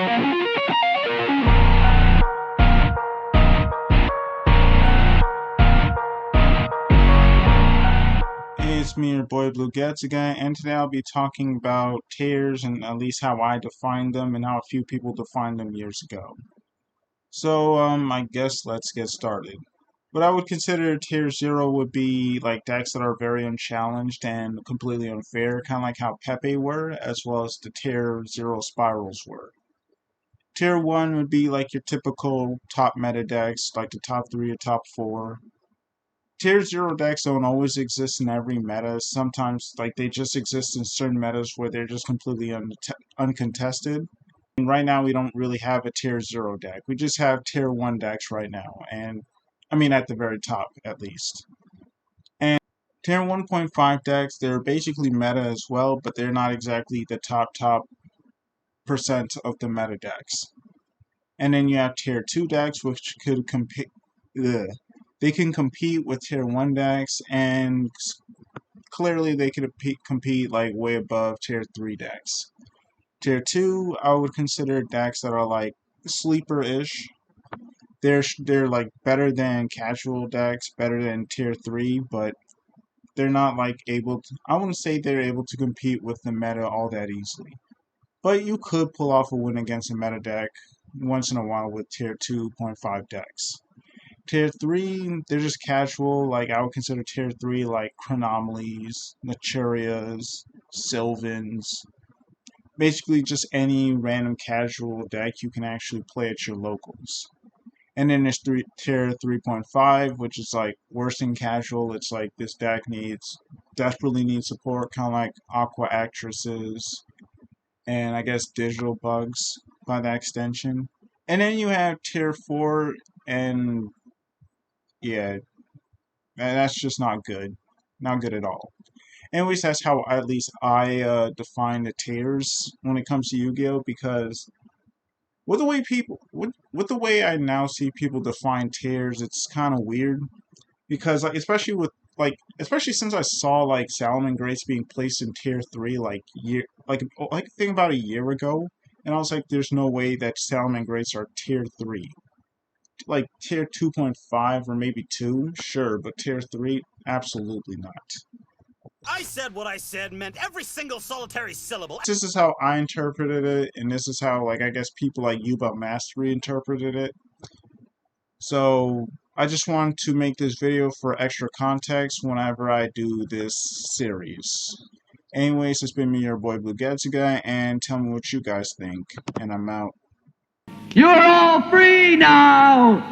Hey, it's me, your boy Blue Gets again, and today I'll be talking about tiers and at least how I define them and how a few people defined them years ago. So, I guess let's get started. What I would consider tier 0 would be like decks that are very unchallenged and completely unfair, kind of like how Pepe were, as well as the tier 0 spirals were. Tier 1 would be like your typical top meta decks, like the top 3 or top 4. Tier 0 decks don't always exist in every meta. Sometimes, like, they just exist in certain metas where they're just completely uncontested. And right now, we don't really have a Tier 0 deck. We just have Tier 1 decks right now. And, I mean, at the very top, at least. And Tier 1.5 decks, they're basically meta as well, but they're not exactly the top percent of the meta decks. And then you have Tier 2 decks, which could compete. They can compete with Tier 1 decks, and clearly they could compete like way above Tier 3 decks. Tier 2, I would consider decks that are like sleeper-ish. They're like better than casual decks, better than Tier 3, but they're not like able to, I wouldn't say they're able to compete with the meta all that easily. But you could pull off a win against a meta deck once in a while with Tier 2.5 decks. Tier 3, they're just casual. Like, I would consider Tier 3 like Chronomalies, Naturias, Sylvans. Basically, just any random casual deck you can actually play at your locals. And then there's Tier 3.5, which is like worse than casual. It's like this deck desperately needs support, kind of like Aqua Actresses, and I guess Digital Bugs by that extension. And then you have Tier 4, and yeah, that's just not good. Not good at all. Anyways, that's how at least I define the tiers when it comes to Yu-Gi-Oh! Because with the way I now see people define tiers, it's kind of weird. Because like, especially since I saw like Salmon Grace being placed in tier 3 like I think about a year ago, and I was like, there's no way that Salmon Grace are tier 3. Like tier 2.5 or maybe 2, sure, but tier 3, absolutely not. I said what I said meant every single solitary syllable. This is how I interpreted it, and this is how, like, I guess people like Yuba Mastery interpreted it. So I just wanted to make this video for extra context whenever I do this series. Anyways, it's been me, your boy Blue Gadget Guy, and tell me what you guys think. And I'm out. You're all free now!